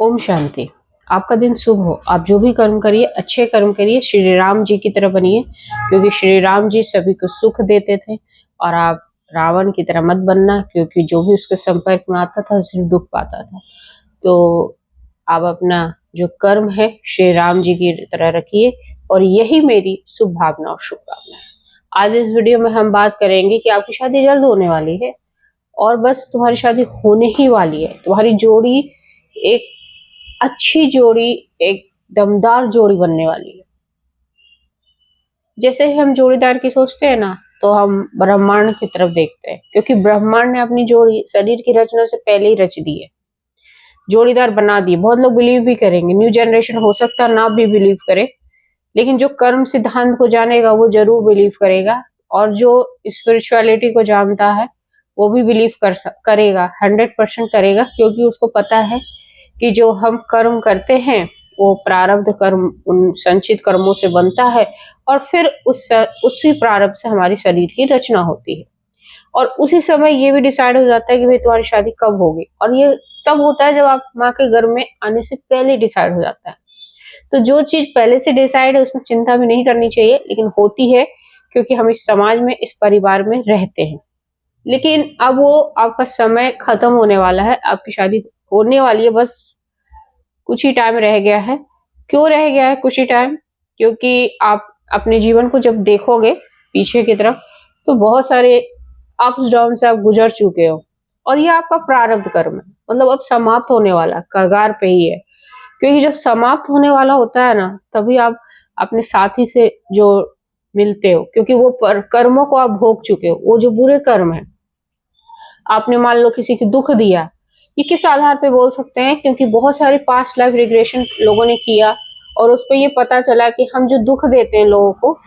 ओम शांति। आपका दिन शुभ हो। आप जो भी कर्म करिए अच्छे कर्म करिए, श्री राम जी की तरह बनिए, क्योंकि श्री राम जी सभी को सुख देते थे। और आप रावण की तरह मत बनना, क्योंकि जो भी उसके संपर्क में आता था सिर्फ दुख पाता था। तो आप अपना जो कर्म है श्री राम जी की तरह रखिए, और यही मेरी शुभ भावना और शुभकामना है। आज इस वीडियो में हम बात करेंगे कि आपकी शादी जल्द होने वाली है, और बस तुम्हारी शादी होने ही वाली है। तुम्हारी जोड़ी एक अच्छी जोड़ी, एक दमदार जोड़ी बनने वाली है। जैसे ही हम जोड़ीदार की सोचते हैं ना, तो हम ब्रह्मांड की तरफ देखते हैं, क्योंकि ब्रह्मांड ने अपनी जोड़ी शरीर की रचना से पहले ही रच दी है, जोड़ीदार बना दी। बहुत लोग बिलीव भी करेंगे, न्यू जनरेशन हो सकता है ना भी बिलीव करे, लेकिन जो कर्म सिद्धांत को जानेगा वो जरूर बिलीव करेगा, और जो स्पिरिचुअलिटी को जानता है वो भी बिलीव करेगा, 100% करेगा, क्योंकि उसको पता है कि जो हम कर्म करते हैं वो प्रारब्ध कर्म उन संचित कर्मों से बनता है, और फिर उसी प्रारब्ध से हमारी शरीर की रचना होती है। और उसी समय ये भी डिसाइड हो जाता है कि भाई तुम्हारी शादी कब होगी, और ये तब होता है जब आप माँ के गर्भ में आने से पहले डिसाइड हो जाता है। तो जो चीज पहले से डिसाइड है उसमें चिंता भी नहीं करनी चाहिए, लेकिन होती है, क्योंकि हम इस समाज में, इस परिवार में रहते हैं। लेकिन अब वो आपका समय खत्म होने वाला है, आपकी शादी होने वाली है, बस कुछ ही टाइम रह गया है। क्यों रह गया है कुछ ही टाइम? क्योंकि आप अपने जीवन को जब देखोगे पीछे की तरफ, तो बहुत सारे अप्स डाउन से आप गुजर चुके हो, और ये आपका प्रारब्ध कर्म है। मतलब अब समाप्त होने वाला, कगार पे ही है। क्योंकि जब समाप्त होने वाला होता है ना, तभी आप अपने साथी से जो मिलते हो, क्योंकि वो कर्मों को आप भोग चुके हो। वो जो बुरे कर्म है, आपने मान लो किसी को दुख दिया, ये किस आधार पे बोल सकते हैं? क्योंकि बहुत सारे पास्ट लाइफ रिग्रेशन लोगों ने किया, और उस पर ये पता चला कि हम जो दुख देते हैं लोगों को,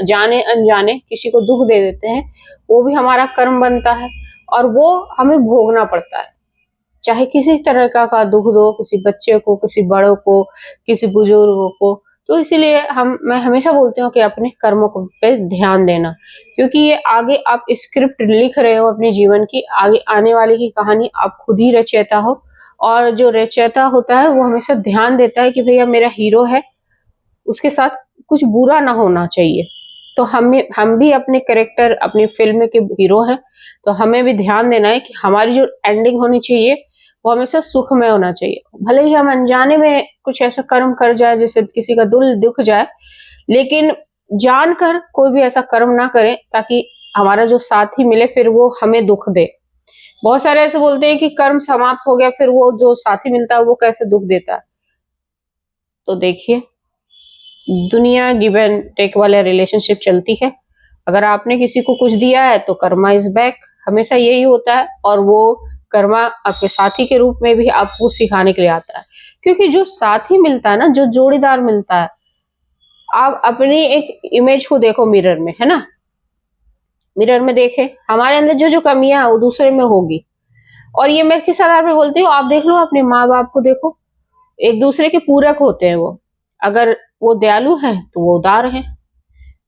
जाने अनजाने किसी को दुख दे देते हैं, वो भी हमारा कर्म बनता है, और वो हमें भोगना पड़ता है। चाहे किसी तरह का दुख दो, किसी बच्चे को, किसी बड़ों को, किसी बुजुर्गों को। तो इसीलिए मैं हमेशा बोलती हूँ कि अपने कर्मों को पे ध्यान देना, क्योंकि ये आगे आप स्क्रिप्ट लिख रहे हो अपने जीवन की, आगे आने वाली की कहानी आप खुद ही रचयिता हो। और जो रचयिता होता है वो हमेशा ध्यान देता है कि भैया मेरा हीरो है, उसके साथ कुछ बुरा ना होना चाहिए। तो हम भी अपने कैरेक्टर, अपनी फिल्म के हीरो हैं, तो हमें भी ध्यान देना है कि हमारी जो एंडिंग होनी चाहिए वो हमेशा सुखमय होना चाहिए। भले ही हम अनजाने में कुछ ऐसा कर्म कर जाए जिससे किसी का दिल दुख जाए, लेकिन जानकर कोई भी ऐसा कर्म ना करें, ताकि हमारा जो साथी मिले फिर वो हमें दुख दे। बहुत सारे ऐसे बोलते हैं कि कर्म समाप्त हो गया, फिर वो जो साथी मिलता है वो कैसे दुख देता है। तो देखिए, दुनिया गिव एंड टेक वाला रिलेशनशिप चलती है। अगर आपने किसी को कुछ दिया है तो कर्मा इज बैक, हमेशा यही होता है। और वो कर्मा आपके साथी के रूप में भी आपको सिखाने के लिए आता है, क्योंकि जो साथी मिलता है ना, जो जोड़ीदार मिलता है, आप अपनी एक इमेज को देखो मिरर में, है ना। मिरर में देखे हमारे अंदर जो जो कमियां है वो दूसरे में होगी। और ये मैं किस आधार पे बोलती हूँ, आप देख लो अपने माँ बाप को देखो, एक दूसरे के पूरक होते हैं वो। अगर वो दयालु हैं तो वो उदार हैं,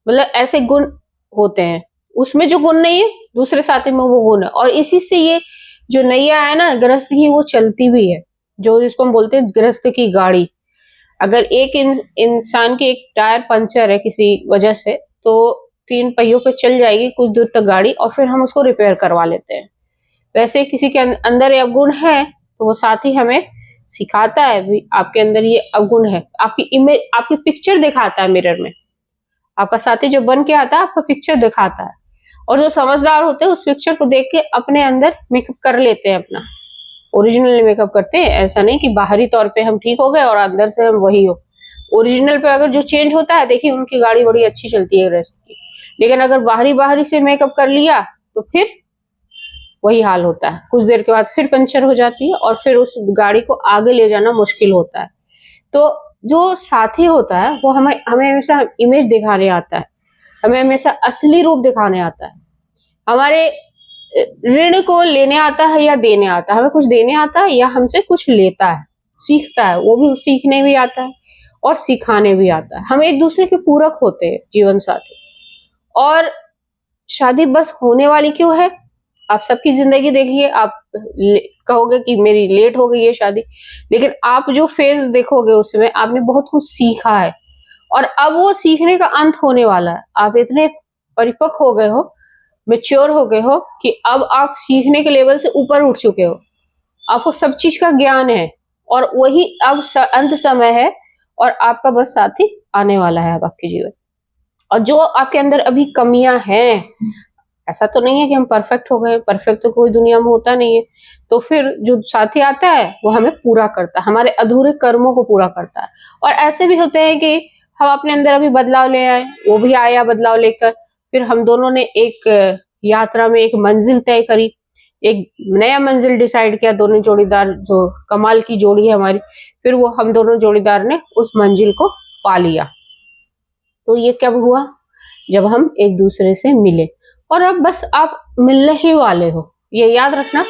मतलब ऐसे गुण होते हैं। उसमें जो गुण नहीं है दूसरे साथी में वो गुण है, और इसी से ये जो नैया है ना गृहस्थ की, वो चलती भी है। जो जिसको हम बोलते हैं गृहस्थ की गाड़ी। अगर एक इंसान की एक टायर पंचर है किसी वजह से, तो 3 पहियों पे चल जाएगी कुछ दूर तक गाड़ी, और फिर हम उसको रिपेयर करवा लेते हैं। वैसे किसी के अंदर ये अवगुण है, तो वो साथी हमें सिखाता है भी आपके अंदर ये अवगुण है। आपकी इमेज, आपकी पिक्चर दिखाता है मिरर में। आपका साथी जब बन के आता है आपका पिक्चर दिखाता है, और जो समझदार होते हैं उस पिक्चर को देख के अपने अंदर मेकअप कर लेते हैं, अपना ओरिजिनल मेकअप करते हैं। ऐसा नहीं कि बाहरी तौर पे हम ठीक हो गए और अंदर से हम वही हो। ओरिजिनल पे अगर जो चेंज होता है, देखिए उनकी गाड़ी बड़ी अच्छी चलती है रेस्ट की, लेकिन अगर बाहरी बाहरी से मेकअप कर लिया तो फिर वही हाल होता है। कुछ देर के बाद फिर पंचर हो जाती है, और फिर उस गाड़ी को आगे ले जाना मुश्किल होता है। तो जो साथी होता है वो हमें हमें हमेशा इमेज दिखाने आता है, हमें हमेशा असली रूप दिखाने आता है। हमारे ऋण को लेने आता है या देने आता है। हमें कुछ देने आता है या हमसे कुछ लेता है, सीखता है। वो भी सीखने भी आता है और सिखाने भी आता है। हम एक दूसरे के पूरक होते हैं जीवन साथी। और शादी बस होने वाली क्यों है? आप सबकी जिंदगी देखिए, आप कहोगे कि मेरी लेट हो गई है शादी, लेकिन आप जो फेज देखोगे उसमें आपने बहुत कुछ सीखा है और अब वो सीखने का अंत होने वाला है। आप इतने परिपक्व हो गए हो, मैच्योर हो गए हो कि अब आप सीखने के लेवल से ऊपर उठ चुके हो। आपको सब चीज का ज्ञान है और वही अब अंत समय है और आपका बस साथी आने वाला है अब आपके जीवन। और जो आपके अंदर अभी कमियां हैं, ऐसा तो नहीं है कि हम परफेक्ट हो गए, परफेक्ट तो कोई दुनिया में होता नहीं है, तो फिर जो साथी आता है वो हमें पूरा करता है, हमारे अधूरे कर्मों को पूरा करता है। और ऐसे भी होते हैं कि हम अपने अंदर अभी बदलाव ले आए, वो भी आया बदलाव लेकर, फिर हम दोनों ने एक यात्रा में एक मंजिल तय करी, एक नया मंजिल डिसाइड किया, दोनों जोड़ीदार जो कमाल की जोड़ी है हमारी, फिर वो हम दोनों जोड़ीदार ने उस मंजिल को पा लिया। तो ये कब हुआ? जब हम एक दूसरे से मिले। और अब बस आप मिलने ही वाले हो, ये याद रखना।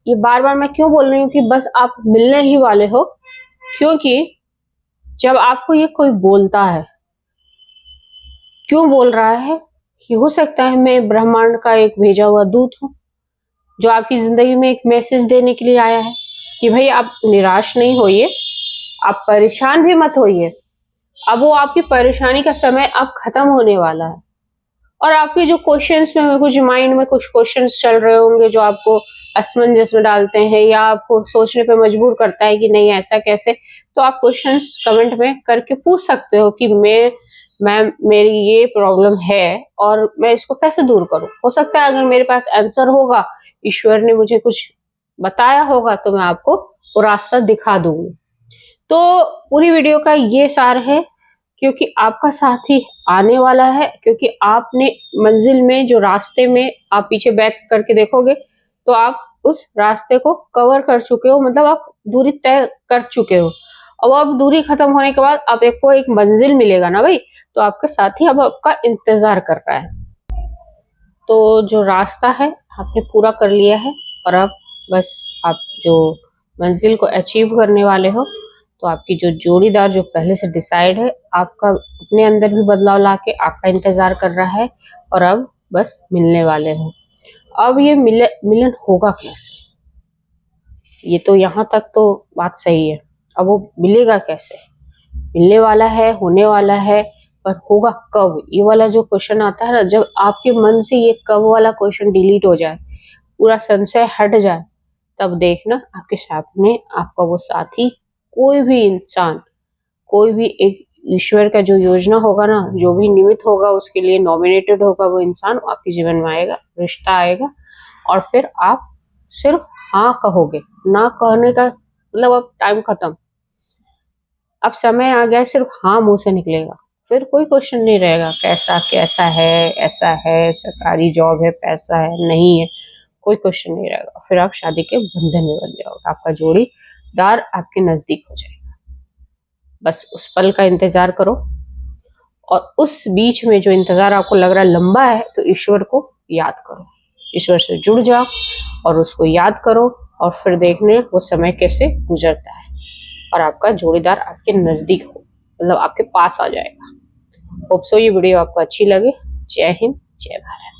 ये बार बार मैं क्यों बोल रही हूँ कि बस आप मिलने ही वाले हो, क्योंकि जब आपको ये कोई बोलता है, क्यों बोल रहा है? कि हो सकता है मैं ब्रह्मांड का एक भेजा हुआ दूत हूँ जो आपकी जिंदगी में एक मैसेज देने के लिए आया है कि भाई आप निराश नहीं होइए, आप परेशान भी मत होइए, अब वो आपकी परेशानी का समय अब खत्म होने वाला है। और आपके जो क्वेश्चंस में कुछ माइंड में कुछ क्वेश्चंस चल रहे होंगे जो आपको असमंजस में डालते हैं या आपको सोचने पे मजबूर करता है कि नहीं ऐसा कैसे, तो आप क्वेश्चंस कमेंट में करके पूछ सकते हो कि मैम मेरी ये प्रॉब्लम है और मैं इसको कैसे दूर करूं। हो सकता है अगर मेरे पास आंसर होगा, ईश्वर ने मुझे कुछ बताया होगा, तो मैं आपको वो रास्ता दिखा दूंगी। तो पूरी वीडियो का ये सार है, क्योंकि आपका साथी आने वाला है, क्योंकि आपने मंजिल में जो रास्ते में आप पीछे बैक करके देखोगे तो आप उस रास्ते को कवर कर चुके हो, मतलब आप दूरी तय कर चुके हो। अब दूरी खत्म होने के बाद आप एक मंजिल मिलेगा ना भाई, तो आपका साथी अब आपका इंतजार कर रहा है। तो जो रास्ता है आपने पूरा कर लिया है और अब बस आप जो मंजिल को अचीव करने वाले हो, तो आपकी जो जोड़ीदार जो पहले से डिसाइड है, आपका अपने अंदर भी बदलाव लाके आपका इंतजार कर रहा है और अब बस मिलने वाले हो। अब ये मिलन होगा कैसे? ये तो यहाँ तक तो बात सही है, अब वो मिलेगा कैसे? मिलने वाला है, होने वाला है, पर होगा कब? ये वाला जो क्वेश्चन आता है ना, जब आपके मन से ये कब वाला क्वेश्चन डिलीट हो जाए, पूरा संशय हट जाए, तब देखना आपके सामने आपका वो साथी, कोई भी इंसान, कोई भी एक ईश्वर का जो योजना होगा ना, जो भी निमित्त होगा उसके लिए नॉमिनेटेड होगा, वो इंसान आपके जीवन में आएगा, रिश्ता आएगा और फिर आप सिर्फ हाँ कहोगे। ना कहने का मतलब अब टाइम खत्म, अब समय आ गया, सिर्फ हाँ मुंह से निकलेगा, फिर कोई क्वेश्चन नहीं रहेगा कैसा है, ऐसा है, सरकारी जॉब है, पैसा है, नहीं है, कोई क्वेश्चन नहीं रहेगा। फिर आप शादी के बंधन में बन जाओगे, आपका जोड़ीदार आपके नजदीक हो जाएगा। बस उस पल का इंतजार करो और उस बीच में जो इंतजार आपको लग रहा है लंबा है, तो ईश्वर को याद करो, ईश्वर से जुड़ जाओ और उसको याद करो और फिर देखने वो समय कैसे गुजरता है और आपका जोड़ीदार आपके नजदीक हो, मतलब आपके पास आ जाएगा। होप सो ये वीडियो आपको अच्छी लगे। जय हिंद, जय भारत।